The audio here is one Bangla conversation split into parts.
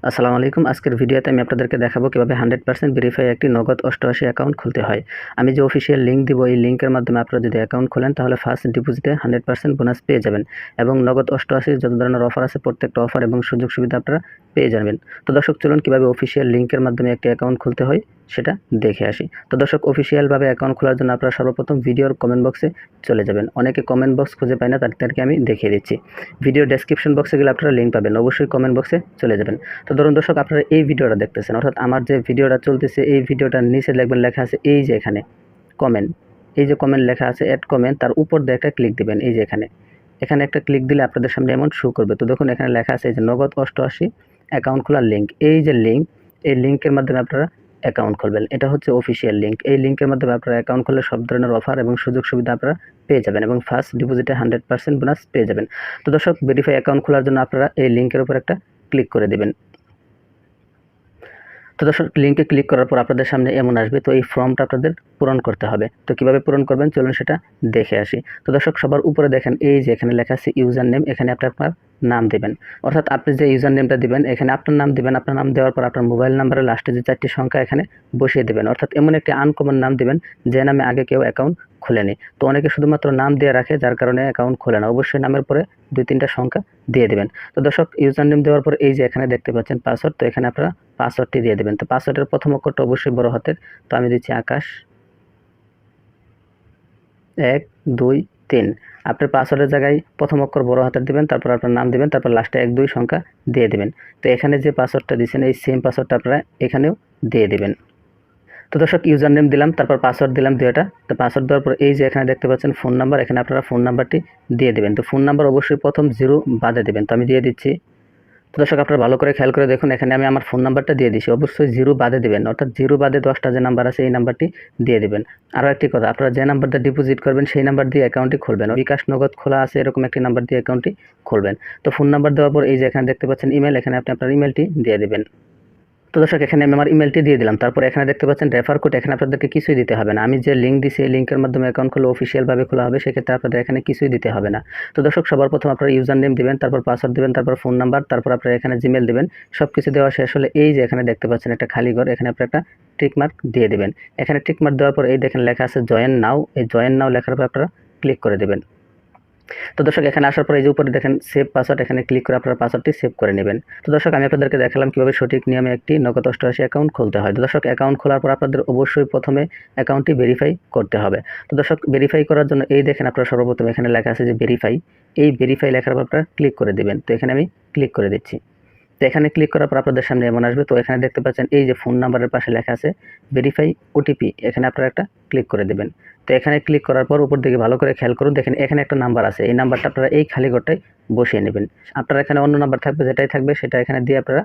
আসসালামু আলাইকুম। আজকের ভিডিওতে আমি আপনাদেরকে দেখাবো কিভাবে 100% ভেরিফাই একটি নগদ 88 অ্যাকাউন্ট খুলতে হয়। আমি যে অফিসিয়াল লিংক দিব, এই লিংকের মাধ্যমে আপনারা যদি অ্যাকাউন্ট খোলেন তাহলে ফার্স্ট ডিপোজিটে 100% বোনাস পেয়ে যাবেন এবং নগদ 88 যত ধরনের অফার আছে প্রত্যেকটা অফার এবং সুযোগ সুবিধা আপনারা পেয়ে যাবেন। তো দর্শক, চলুন কিভাবে অফিসিয়াল লিংকের মাধ্যমে একটি অ্যাকাউন্ট খুলতে হয় সেটা দেখে আসি। তো দর্শক, অফিসিয়ালভাবে অ্যাকাউন্ট খোলার জন্য আপনারা সর্বপ্রথম ভিডিওর কমেন্ট বক্সে চলে যাবেন। অনেকে কমেন্ট বক্স খুঁজে পায় না, তাদেরকে আমি দেখিয়ে দিচ্ছি। ভিডিও ডেসক্রিপশন বক্সে গেলে আপনারা লিঙ্ক পাবেন, অবশ্যই কমেন্ট বক্সে চলে যাবেন। তো ধরুন দর্শক, আপনারা এই ভিডিওটা দেখতেছেন, অর্থাৎ আমার যে ভিডিওটা চলতেছে এই ভিডিওটার নিচে দেখবেন লেখা আছে এই যে এখানে কমেন্ট, এই যে কমেন্ট লেখা আছে অ্যাড কমেন্ট, তার উপর দিয়ে একটা ক্লিক দিবেন। এই যে এখানে এখানে একটা ক্লিক দিলে আপনাদের সামনে এমন শো করবে। তো দেখুন এখানে লেখা আছে এই যে নগদ 88 অ্যাকাউন্ট খোলার লিঙ্ক। এই যে লিঙ্ক, এই লিঙ্কের মাধ্যমে আপনারা অ্যাকাউন্ট খুলবেন। এটা হচ্ছে অফিসিয়াল লিঙ্ক। এই লিঙ্কের মাধ্যমে আপনারা অ্যাকাউন্ট খুললে সব ধরনের অফার এবং সুযোগ সুবিধা আপনারা পেয়ে যাবেন এবং ফার্স্ট ডিপোজিটে 100% বোনাস পেয়ে যাবেন। তো দর্শক, ভেরিফাই অ্যাকাউন্ট খোলার জন্য আপনারা এই লিঙ্কের উপর একটা ক্লিক করে দেবেন। তো দর্শক, লিঙ্কে ক্লিক করার পর আপনাদের সামনে এমন আসবে। তো এই ফর্মটা আপনাদের পূরণ করতে হবে। তো কিভাবে পূরণ করবেন চলুন সেটা দেখে আসি। তো দর্শক, সবার উপরে দেখেন এই যে এখানে লেখা আছে ইউজার নেম। এখানে আপনি আপনার নাম দেবেন, অর্থাৎ আপনি যে ইউজার নেমটা দিবেন এখানে আপনার নাম দিবেন। আপনার নাম দেওয়ার পর আপনার মোবাইল নাম্বারের লাস্টে যে 4টি সংখ্যা এখানে বসিয়ে দেবেন, অর্থাৎ এমন একটি আনকমন নাম দিবেন যে নামে আগে কেউ অ্যাকাউন্ট খুলেনি। তো অনেকে শুধুমাত্র নাম দিয়ে রাখে, যার কারণে অ্যাকাউন্ট খোলে না। অবশ্যই নামের পরে 2-3টা সংখ্যা দিয়ে দেবেন। তো দর্শক, ইউজার নেম দেওয়ার পর এই যে এখানে দেখতে পাচ্ছেন পাসওয়ার্ড, তো এখানে আপনারা পাসওয়ার্ডটি দিয়ে দেবেন। তো পাসওয়ার্ডের প্রথম অক্ষরটা অবশ্যই বড় হাতের। তো আমি দিচ্ছি আকাশ 1 2 3। আপনার পাসওয়ার্ডের জায়গায় প্রথম অক্ষর বড় হাতের দিবেন, তারপর আপনার নাম দিবেন, তারপর লাস্টে 1 2 সংখ্যা দিয়ে দিবেন। তো এখানে যে পাসওয়ার্ডটা দিয়েছেন এই সেম পাসওয়ার্ডটা আপনারা এখানেও দিয়ে দিবেন। তো দর্শক, ইউজার নেম দিলাম, তারপর পাসওয়ার্ড দিলাম 2টা। তো পাসওয়ার্ড দেওয়ার পর এই যে এখানে দেখতে পাচ্ছেন ফোন নাম্বার, এখানে আপনারা ফোন নাম্বারটি দিয়ে দেবেন। তো ফোন নাম্বার অবশ্যই প্রথম 0 বাদে দেবেন। তো আমি দিয়ে দিচ্ছি। তো দর্শক, আপনারা ভালো করে খেয়াল করে দেখুন, এখানে আমি আমার ফোন নাম্বারটা দিয়ে দিছি। অবশ্যই 0 বাদে দিবেন, অর্থাৎ 0 বাদে 10টা যে নাম্বার আছে এই নাম্বারটি দিয়ে দিবেন। আরও একটি কথা, আপনারা যে নাম্বারটা ডিপোজিট করবেন সেই নাম্বার দিয়ে অ্যাকাউন্টটি খুলবেন। বিকাশ নগদ খোলা আছে এরকম একটি নাম্বার দিয়ে অ্যাকাউন্টটি খুলবেন। তো ফোন নাম্বার দেওয়ার পর এই যে এখানে দেখতে পাচ্ছেন ইমেল, এখানে আপনি আপনার ইমেলটি দিয়ে দেবেন। তো দর্শক, এখানে আমি আমার ইমেলটি দিয়ে দিলাম। তারপর এখানে দেখতে পাচ্ছেন রেফার কোড, এখানে আপনাদেরকে কিছুই দিতে হবে না। আমি যে লিঙ্ক দিছি এই লিঙ্কের মাধ্যমে অ্যাকাউন্ট খুলে অফিসিয়ালভাবে খোলা হবে, সেক্ষেত্রে আপনাদের এখানে কিছুই দিতে হবে না। তো দর্শক, সবার প্রথম আপনারা ইউজার নেম দিবেন, তারপর পাসওয়ার্ড দিবেন, তারপর ফোন নাম্বার, তারপর আপনারা এখানে জিমেল দিবেন। সব কিছু দেওয়া শেষ হলে এই যে এখানে দেখতে পাচ্ছেন একটা খালি ঘর, এখানে আপনারা একটা টিক মার্ক দিয়ে দেবেন। এখানে টিক মার্ক দেওয়ার পর এই দেখেন লেখা আছে জয়েন নাও। এই জয়েন নাও লেখার উপর আপনারা ক্লিক করে দেবেন। তো দর্শক, এখানে আসার পর এই যে উপরে দেখেন সেভ পাসওয়ার্ড, এখানে ক্লিক করে আপনারা পাসওয়ার্ডটি সেভ করে নেবেন। তো দর্শক, আমি আপনাদেরকে দেখালাম কিভাবে সঠিক নিয়মে একটি নগদ 88 অ্যাকাউন্ট খুলতে হয়। তো দর্শক, অ্যাকাউন্ট খোলার পর আপনাদের অবশ্যই প্রথমে অ্যাকাউন্টটি ভেরিফাই করতে হবে। তো দর্শক, ভেরিফাই করার জন্য এই দেখেন আপনারা সর্বপ্রথম এখানে লেখা আছে যে ভেরিফাই। এই ভেরিফাই লেখার উপর আপনারা ক্লিক করে দেবেন। তো এখানে আমি ক্লিক করে দিচ্ছি। তো এখানে ক্লিক করার পর আপনাদের সামনে এমন আসবে। তো এখানে দেখতে পাচ্ছেন এই যে ফোন নাম্বারের পাশে লেখা আছে ভেরিফাই ওটিপি, এখানে আপনারা একটা ক্লিক করে দেবেন। তো এখানে ক্লিক করার পর উপর দিকে ভালো করে খেয়াল করুন, দেখেন এখানে একটা নাম্বার আছে। এই নাম্বারটা আপনারা এই খালি ঘরটায় বসিয়ে নেবেন। আপনারা এখানে অন্য নাম্বার থাকবে, যেটাই থাকবে সেটা এখানে দিয়ে আপনারা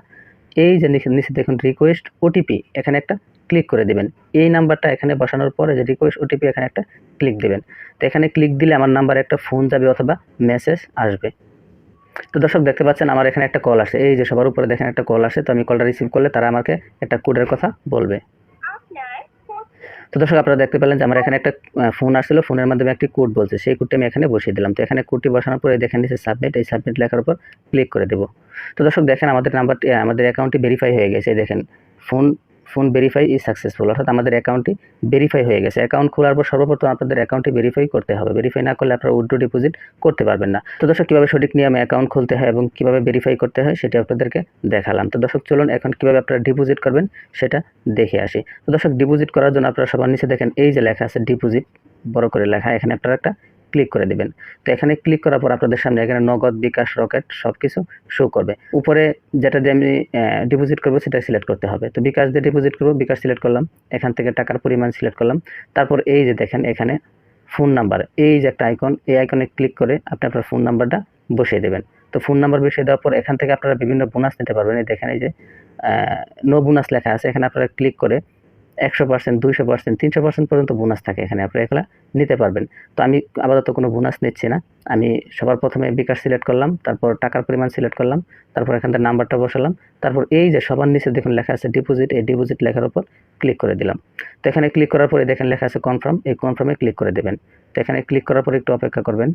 এই যে নিচে দেখুন রিকোয়েস্ট ওটিপি, এখানে একটা ক্লিক করে দেবেন। এই নাম্বারটা এখানে বসানোর পরে যে রিকোয়েস্ট ওটিপি এখানে একটা ক্লিক দেবেন। তো এখানে ক্লিক দিলে আমার নাম্বারে একটা ফোন যাবে অথবা মেসেজ আসবে। তো দর্শক, দেখতে পাচ্ছেন আমার এখানে একটা কল আসে। এই যে সবার উপরে দেখেন একটা কল আসে। তো আমি কলটা রিসিভ করলে তারা আমাকে একটা কোডের কথা বলবে। তো দর্শক, আপনারা দেখতে পেলেন যে আমার এখানে একটা ফোন আসছিল, ফোনের মাধ্যমে একটি কোড বলছে, সেই কোডটি আমি এখানে বসিয়ে দিলাম। তো এখানে কোডটি বসানোর পরে দেখেন নিচে সাবমিট, এই সাবমিট লেখার উপর ক্লিক করে দেব। তো দর্শক, দেখেন আমাদের নাম্বারটি আমাদের অ্যাকাউন্টটি ভেরিফাই হয়ে গেছে। দেখেন phone phone verify is successful, অর্থাৎ আমাদের অ্যাকাউন্টটি ভেরিফাই হয়ে গেছে। অ্যাকাউন্ট খোলার পর সর্বপ্রথম আপনাদের অ্যাকাউন্টটি ভেরিফাই করতে হবে। ভেরিফাই না করলে আপনারা উইথড্র ডিপোজিট করতে পারবেন না। তো দর্শক, কীভাবে সঠিক নিয়মে অ্যাকাউন্ট খুলতে হয় এবং কীভাবে ভেরিফাই করতে হয় সেটা আপনাদেরকে দেখালাম। তো দর্শক, চলুন এখন কীভাবে আপনারা ডিপোজিট করবেন সেটা দেখে আসি। তো দর্শক, ডিপোজিট করার জন্য আপনারা সবার নিচে দেখেন এই যে লেখা আছে ডিপোজিট, বড় করে লেখা, এখানে আপনারা একটা ক্লিক করে দিবেন। তো এখানে ক্লিক করার পর আপনাদের সামনে এখানে নগদ, বিকাশ, রকেট সব কিছু শো করবে। উপরে যেটা দিয়ে আমি ডিপোজিট করবো সেটা সিলেক্ট করতে হবে। তো বিকাশ দিয়ে ডিপোজিট করবো, বিকাশ সিলেক্ট করলাম, এখান থেকে টাকার পরিমাণ সিলেক্ট করলাম। তারপর এই যে দেখেন এখানে ফোন নাম্বার, এই যে একটা আইকন, এই আইকনে ক্লিক করে আপনি আপনার ফোন নাম্বারটা বসিয়ে দেবেন। তো ফোন নাম্বার বসিয়ে দেওয়ার পর এখান থেকে আপনারা বিভিন্ন বোনাস নিতে পারবেন। এই দেখেন এই যে নো বোনাস লেখা আছে, এখানে আপনারা ক্লিক করে 100%, 200%, 300% পর্যন্ত বোনাস থাকে, এখানে আপনারা এগুলা নিতে পারবেন। তো আমি আপাতত কোনো বোনাস নিচ্ছি না। আমি সবার প্রথমে বিকাশ সিলেক্ট করলাম, তারপর টাকার পরিমাণ সিলেক্ট করলাম, তারপর এখান থেকে নাম্বারটা বসালাম, তারপর এই যে সবার নিচে দেখুন লেখা আছে ডিপোজিট, এই ডিপোজিট লেখার উপর ক্লিক করে দিলাম। তো এখানে ক্লিক করার পরে দেখেন লেখা আছে কনফার্ম, এই কনফার্মে ক্লিক করে দেবেন। তো এখানে ক্লিক করার পর একটু অপেক্ষা করবেন।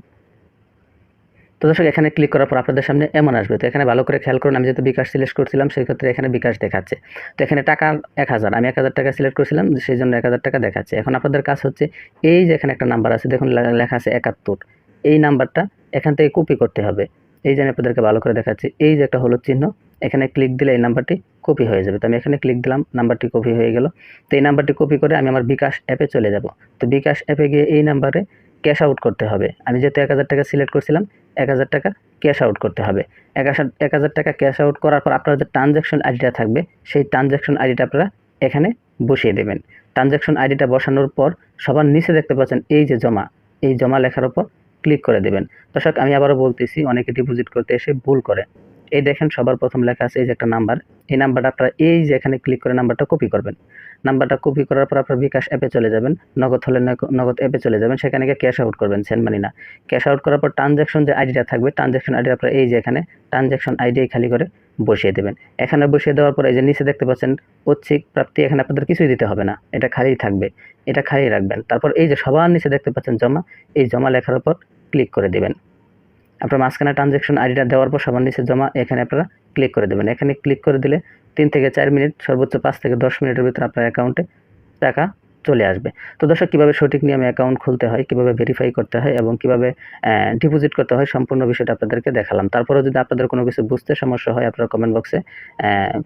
তো দর্শক এখানে ক্লিক করার পর আপনাদের সামনে এমন আসবে। তো এখানে ভালো করে খেয়াল করুন, আমি যেহেতু বিকাশ সিলেক্ট করছিলাম সেই ক্ষেত্রে এখানে বিকাশ দেখাচ্ছে। তো এখানে টাকা 1000, আমি 1000 টাকা সিলেক্ট করছিলাম, সেই জন্য 1000 টাকা দেখাচ্ছে। এখন আপনাদের কাজ হচ্ছে এই যে এখানে একটা নাম্বার আছে, দেখুন লেখা আছে 71, এই নাম্বারটা এখান থেকে কপি করতে হবে। এই যে আমি আপনাদেরকে ভালো করে দেখাচ্ছি, এই যে একটা হলুদ চিহ্ন, এখানে ক্লিক দিলে এই নাম্বারটি কপি হয়ে যাবে। তো আমি এখানে ক্লিক দিলাম, নাম্বারটি কপি হয়ে গেল। তো এই নাম্বারটি কপি করে আমি আমার বিকাশ অ্যাপে চলে যাব। তো বিকাশ অ্যাপে গিয়ে এই নাম্বারে ক্যাশ আউট করতে হবে। আমি যেহেতু 1000 টাকা সিলেক্ট করছিলাম, 1000 টাকা ক্যাশ আউট করতে হবে। 1000 টাকা ক্যাশ আউট করার পর আপনার যে ট্রানজ্যাকশন আইডিটা থাকবে, সেই ট্রানজ্যাকশন আইডিটা আপনারা এখানে বসিয়ে দেবেন। ট্রানজ্যাকশন আইডিটা বসানোর পর সবার নিচে দেখতে পাচ্ছেন এই যে জমা, এই জমা লেখার উপর ক্লিক করে দেবেন। দর্শক আমি আবারও বলতেছি, অনেকে ডিপোজিট করতে এসে ভুল করে। এই দেখেন সবার প্রথম লেখা আছে এই যে একটা নাম্বার, এই নাম্বারটা আপনারা এই যে এখানে ক্লিক করে নাম্বারটা কপি করবেন। নাম্বারটা কপি করার পর আপনার বিকাশ অ্যাপে চলে যাবেন, নগদ হলে নগদ অ্যাপে চলে যাবেন, সেখানে গিয়ে ক্যাশ আউট করবেন, সেন্ড মানি না। ক্যাশ আউট করার পর ট্রানজ্যাকশন যে আইডিটা থাকবে, ট্রানজ্যাকশন আইডি আপনারা এই যে এখানে ট্রানজ্যাকশন আইডি খালি করে বসিয়ে দেবেন। এখানে বসিয়ে দেওয়ার পর এই যে নিচে দেখতে পাচ্ছেন ঐচ্ছিক প্রাপ্তি, এখানে আপনাদের কিছুই দিতে হবে না, এটা খালিই থাকবে, এটা খালি রাখবেন। তারপর এই যে সবার নিচে দেখতে পাচ্ছেন জমা, এই জমা লেখার উপর ক্লিক করে দিবেন। আপনার মাঝখানে ট্রানজ্যাকশন আইডিটা দেওয়ার পর সবার নিচে জমা, এখানে আপনারা ক্লিক করে দেবেন। এখানে ক্লিক করে দিলে 3 থেকে 4 মিনিট, সর্বোচ্চ 5 থেকে 10 মিনিটের ভিতরে আপনার অ্যাকাউন্টে টাকা চলে আসবে। তো দর্শক কীভাবে সঠিক নিয়মে অ্যাকাউন্ট খুলতে হয়, কীভাবে ভেরিফাই করতে হয় এবং কীভাবে ডিপোজিট করতে হয়, সম্পূর্ণ বিষয়টা আপনাদেরকে দেখালাম। তারপরেও যদি আপনাদের কোনো কিছু বুঝতে সমস্যা হয়, আপনারা কমেন্ট বক্সে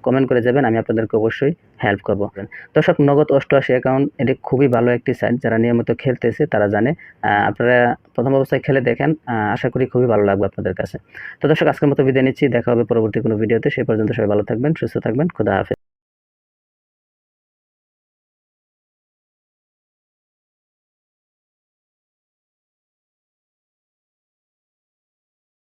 কমেন্ট করে যাবেন, আমি আপনাদেরকে অবশ্যই হেল্প করব। দর্শক নগদ 88 অ্যাকাউন্ট, এটি খুবই ভালো একটি সাইট, যারা নিয়মিত খেলতেছে তারা জানে। আপনারা প্রথম অবস্থায় খেলে দেখেন, আশা করি খুবই ভালো লাগবে আপনাদের কাছে। তো দর্শক আজকের মতো বিদায় নিচ্ছি, দেখা হবে পরবর্তী কোনো ভিডিওতে। সেই পর্যন্ত সবাই ভালো থাকবেন, সুস্থ থাকবেন, খোদা হাফেজ।